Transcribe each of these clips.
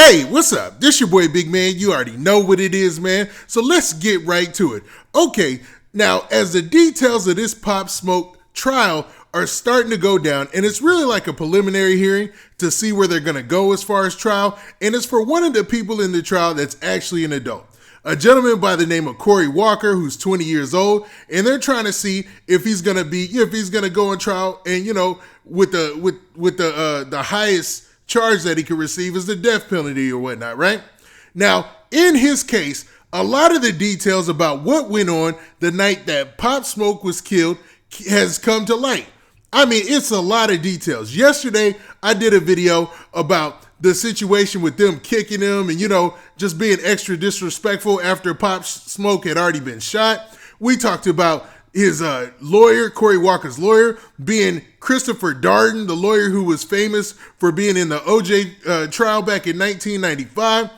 Hey, what's up? This your boy Big Man. You already know what it is, man. So let's get right to it. Okay, now as the details of this Pop Smoke trial are starting to go down, and it's really like a preliminary hearing to see where they're going to go as far as trial, and it's for one of the people in the trial that's actually an adult. A gentleman by the name of Corey Walker, who's 20 years old, and they're trying to see if he's gonna go on trial, and with the highest charge that he could receive is the death penalty or whatnot, right? Now, in his case, a lot of the details about what went on the night that Pop Smoke was killed has come to light. I mean, it's a lot of details. Yesterday, I did a video about the situation with them kicking him and, just being extra disrespectful after Pop Smoke had already been shot. We talked about his lawyer, Corey Walker's lawyer, being Christopher Darden, the lawyer who was famous for being in the OJ trial back in 1995,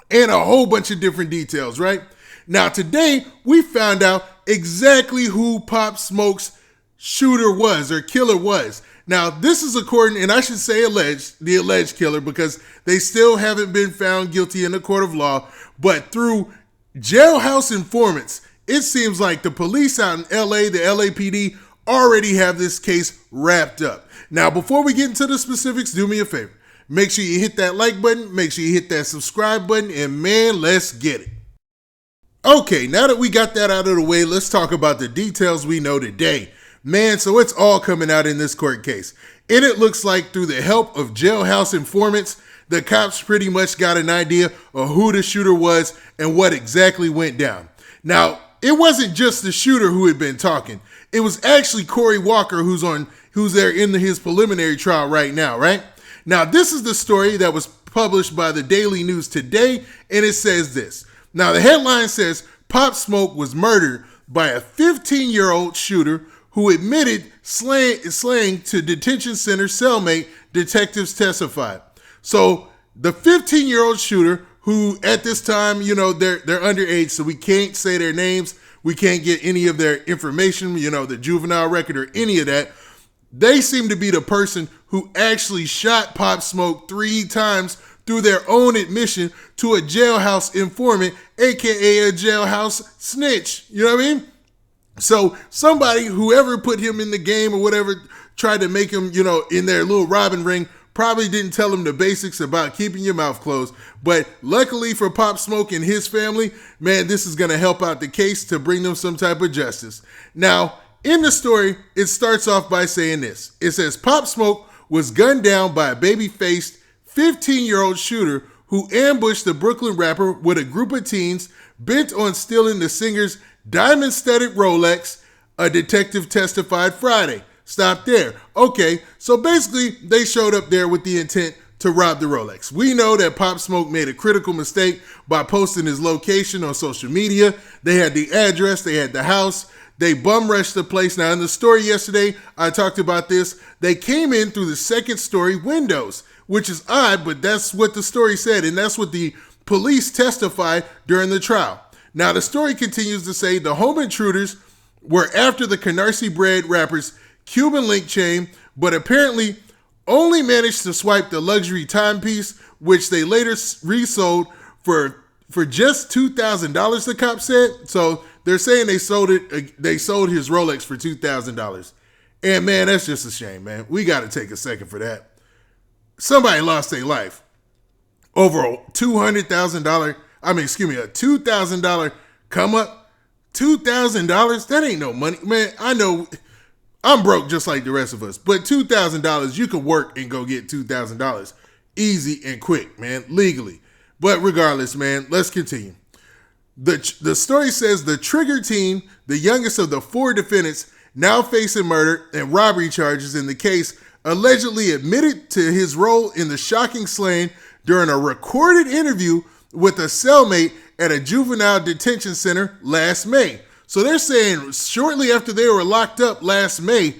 and a whole bunch of different details, right? Now, today, we found out exactly who Pop Smoke's shooter was, or killer was. Now, this is according, and I should say the alleged killer, because they still haven't been found guilty in a court of law, but through jailhouse informants, it seems like the police out in LA, the LAPD, already have this case wrapped up. Now, before we get into the specifics, do me a favor. Make sure you hit that like button, make sure you hit that subscribe button, and man, let's get it. Okay, now that we got that out of the way, let's talk about the details we know today. Man, so it's all coming out in this court case. And it looks like through the help of jailhouse informants, the cops pretty much got an idea of who the shooter was and what exactly went down. Now, it wasn't just the shooter who had been talking. It was actually Corey Walker who's there in his preliminary trial right now, right? Now, this is the story that was published by the Daily News today, and it says this. Now, the headline says, Pop Smoke was murdered by a 15-year-old shooter who admitted slaying to detention center cellmate, detectives testified. So the 15-year-old shooter, who at this time, they're underage, so we can't say their names, we can't get any of their information, the juvenile record or any of that. They seem to be the person who actually shot Pop Smoke 3 times through their own admission to a jailhouse informant, aka a jailhouse snitch. You know what I mean? So somebody, whoever put him in the game or whatever, tried to make him, in their little robbing ring, probably didn't tell him the basics about keeping your mouth closed. But luckily for Pop Smoke and his family, man, this is going to help out the case to bring them some type of justice. Now, in the story, it starts off by saying this. It says, Pop Smoke was gunned down by a baby-faced 15-year-old shooter who ambushed the Brooklyn rapper with a group of teens bent on stealing the singer's diamond-studded Rolex, a detective testified Friday. Stop there. Okay, so basically, they showed up there with the intent to rob the Rolex. We know that Pop Smoke made a critical mistake by posting his location on social media. They had the address, they had the house, they bum rushed the place. Now, in the story yesterday, I talked about this. They came in through the second story windows, which is odd, but that's what the story said, and that's what the police testified during the trial. Now, the story continues to say the home intruders were after the Canarsie Bread rapper's Cuban link chain, but apparently only managed to swipe the luxury timepiece, which they later resold for just $2,000, the cop said. So they're saying they sold his Rolex for $2,000. And man, that's just a shame, man. We got to take a second for that. Somebody lost their life over a $200,000. a $2,000 come up. $2,000? That ain't no money. Man, I know I'm broke just like the rest of us, but $2,000, you can work and go get $2,000 easy and quick, man, legally. But regardless, man, let's continue. The story says the Trigger team, the youngest of the 4 defendants, now facing murder and robbery charges in the case, allegedly admitted to his role in the shocking slaying during a recorded interview with a cellmate at a juvenile detention center last May. So they're saying shortly after they were locked up last May,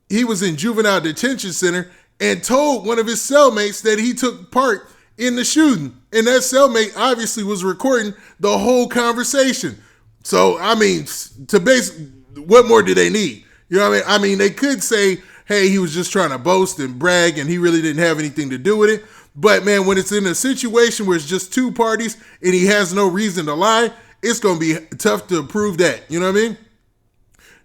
he was in juvenile detention center and told one of his cellmates that he took part in the shooting. And that cellmate obviously was recording the whole conversation. So, I mean, what more do they need? You know what I mean? They could say, hey, he was just trying to boast and brag and he really didn't have anything to do with it. But man, when it's in a situation where it's just two parties and he has no reason to lie, it's going to be tough to prove that. You know what I mean?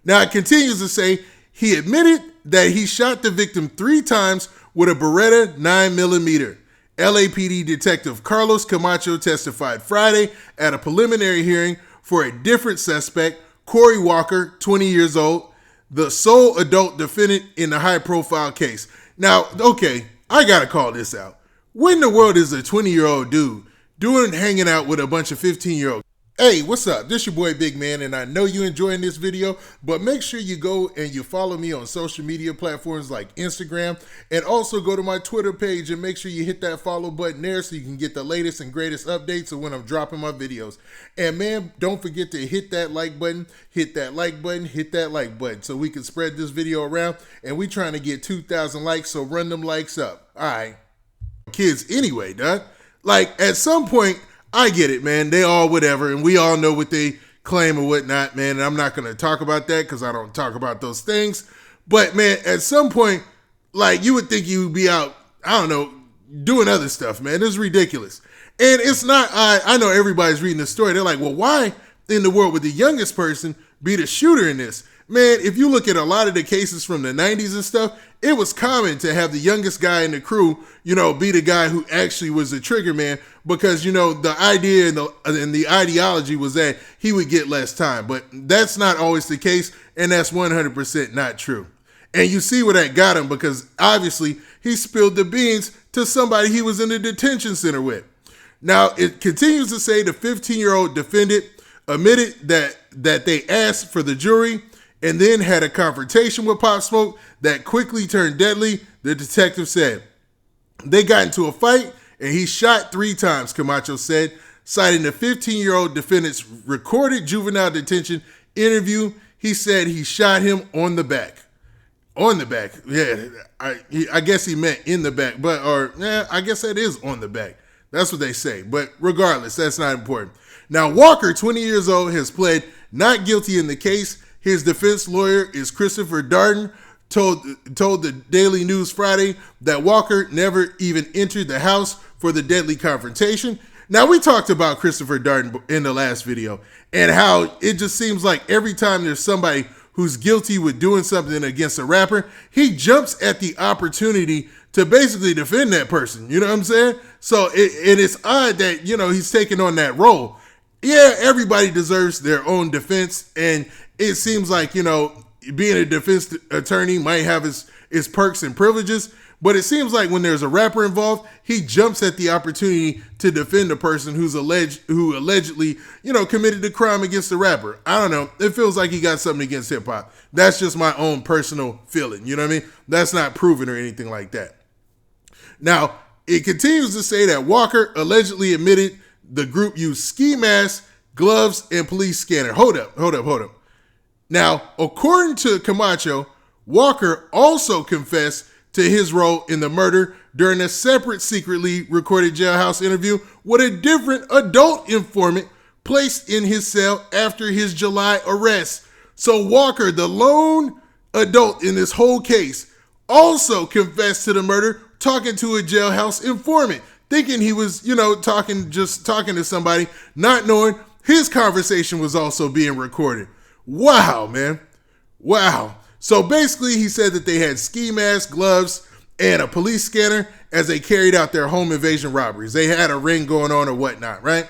Now it continues to say he admitted that he shot the victim 3 times with a Beretta 9mm. LAPD Detective Carlos Camacho testified Friday at a preliminary hearing for a different suspect, Corey Walker, 20 years old, the sole adult defendant in the high-profile case. Now, okay, I gotta call this out. What in the world is a 20-year-old dude doing hanging out with a bunch of 15-year-olds? Hey, what's up? This your boy Big Man, and I know you enjoying this video, but make sure you go and you follow me on social media platforms like Instagram, and also go to my Twitter page and make sure you hit that follow button there so you can get the latest and greatest updates of when I'm dropping my videos. And man, don't forget to hit that like button, hit that like button, hit that like button so we can spread this video around, and we trying to get 2,000 likes, so run them likes up. All right. Kids anyway, dog. Like, at some point, I get it, man. They all whatever, and we all know what they claim and whatnot, man. And I'm not going to talk about that because I don't talk about those things. But, man, at some point, like, you would think you would be out, I don't know, doing other stuff, man. It's ridiculous. And it's not, I know everybody's reading the story. They're like, well, why in the world would the youngest person be the shooter in this? Man, if you look at a lot of the cases from the 90s and stuff, it was common to have the youngest guy in the crew, you know, be the guy who actually was the trigger man because, you know, the idea and the ideology was that he would get less time. But that's not always the case, and that's 100% not true. And you see where that got him because obviously he spilled the beans to somebody he was in the detention center with. Now, it continues to say the 15-year-old defendant admitted that they asked for the jury and then had a confrontation with Pop Smoke that quickly turned deadly, the detective said. They got into a fight, and he shot 3 times, Camacho said, citing the 15-year-old defendant's recorded juvenile detention interview. He said he shot him on the back. On the back. Yeah, I guess he meant in the back, I guess that is on the back. That's what they say. But regardless, that's not important. Now, Walker, 20 years old, has pled not guilty in the case. His defense lawyer is Christopher Darden, told the Daily News Friday that Walker never even entered the house for the deadly confrontation. Now, we talked about Christopher Darden in the last video and how it just seems like every time there's somebody who's guilty with doing something against a rapper, he jumps at the opportunity to basically defend that person. You know what I'm saying? So it's odd that, you know, he's taking on that role. Yeah, everybody deserves their own defense, and it seems like, you know, being a defense attorney might have his perks and privileges, but it seems like when there's a rapper involved, he jumps at the opportunity to defend a person who allegedly, you know, committed a crime against the rapper. I don't know. It feels like he got something against hip hop. That's just my own personal feeling. You know what I mean? That's not proven or anything like that. Now, it continues to say that Walker allegedly admitted the group used ski masks, gloves, and police scanner. Hold up. Now, according to Camacho, Walker also confessed to his role in the murder during a separate secretly recorded jailhouse interview with a different adult informant placed in his cell after his July arrest. So Walker, the lone adult in this whole case, also confessed to the murder talking to a jailhouse informant, thinking he was, you know, talking to somebody, not knowing his conversation was also being recorded. Wow, man. Wow. So basically he said that they had ski masks, gloves, and a police scanner as they carried out their home invasion robberies. They had a ring going on or whatnot, right?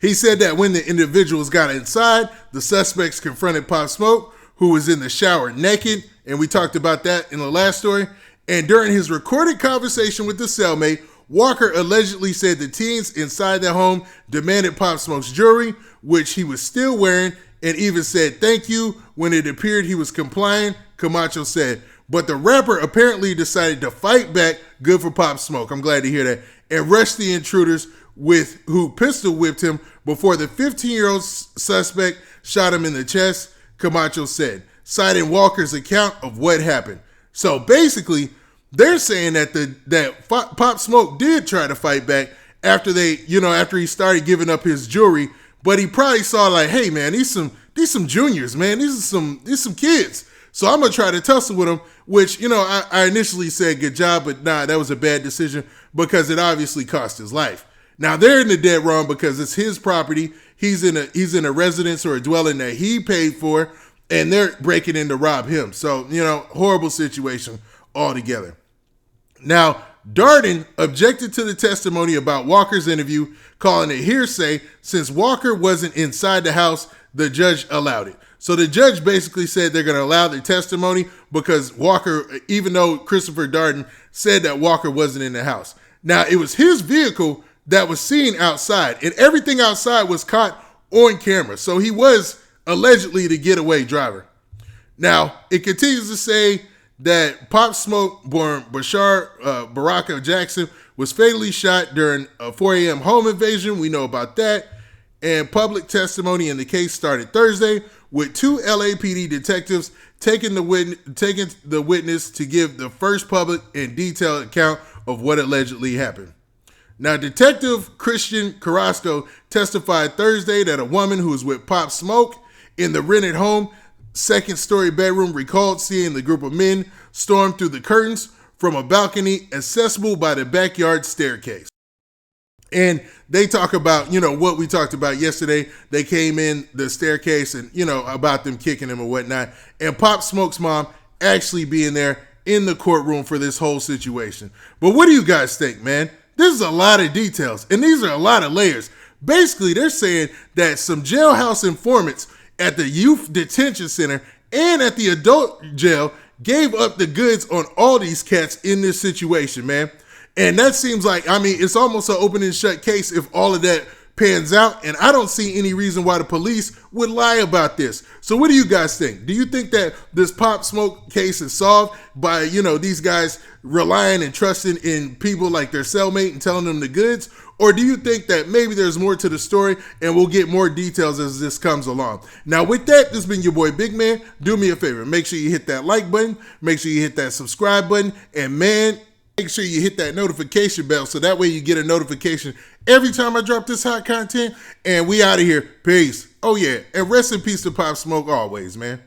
He said that when the individuals got inside, the suspects confronted Pop Smoke, who was in the shower naked, and we talked about that in the last story. And during his recorded conversation with the cellmate, Walker allegedly said the teens inside the home demanded Pop Smoke's jewelry, which he was still wearing, and even said thank you when it appeared he was complying, Camacho said. But the rapper apparently decided to fight back, good for Pop Smoke, I'm glad to hear that, and rushed the intruders who pistol whipped him before the 15-year-old suspect shot him in the chest, Camacho said, citing Walker's account of what happened. So basically, they're saying that Pop Smoke did try to fight back after after he started giving up his jewelry, but he probably saw like, hey man, these some juniors, man, these some kids. So I'm going to try to tussle with him, which, I initially said good job, but nah, that was a bad decision because it obviously cost his life. Now they're in the dead wrong because it's his property. He's in a residence or a dwelling that he paid for, and they're breaking in to rob him. So, horrible situation altogether. Now, Darden objected to the testimony about Walker's interview, calling it hearsay. Since Walker wasn't inside the house, the judge allowed it. So the judge basically said they're going to allow their testimony because Walker, even though Christopher Darden said that Walker wasn't in the house. Now, it was his vehicle that was seen outside, and everything outside was caught on camera. So he was allegedly the getaway driver. Now, it continues to say that Pop Smoke, born Bashar Barakah Jackson, was fatally shot during a 4 a.m. home invasion. We know about that. And public testimony in the case started Thursday with 2 LAPD detectives taking the witness to give the first public and detailed account of what allegedly happened. Now, Detective Christian Carrasco testified Thursday that a woman who was with Pop Smoke in the rented home second-story bedroom recalled seeing the group of men storm through the curtains from a balcony accessible by the backyard staircase. And they talk about, what we talked about yesterday. They came in the staircase and, about them kicking him or whatnot. And Pop Smoke's mom actually being there in the courtroom for this whole situation. But what do you guys think, man? This is a lot of details, and these are a lot of layers. Basically, they're saying that some jailhouse informants at the youth detention center and at the adult jail gave up the goods on all these cats in this situation, man. And that seems like, it's almost an open and shut case if all of that pans out. And I don't see any reason why the police would lie about this. So what do you guys think? Do you think that this Pop Smoke case is solved by, these guys relying and trusting in people like their cellmate and telling them the goods? Or do you think that maybe there's more to the story and we'll get more details as this comes along? Now, with that, this has been your boy Big Man. Do me a favor. Make sure you hit that like button. Make sure you hit that subscribe button. And man, make sure you hit that notification bell so that way you get a notification every time I drop this hot content. And we out of here. Peace. Oh, yeah. And rest in peace to Pop Smoke always, man.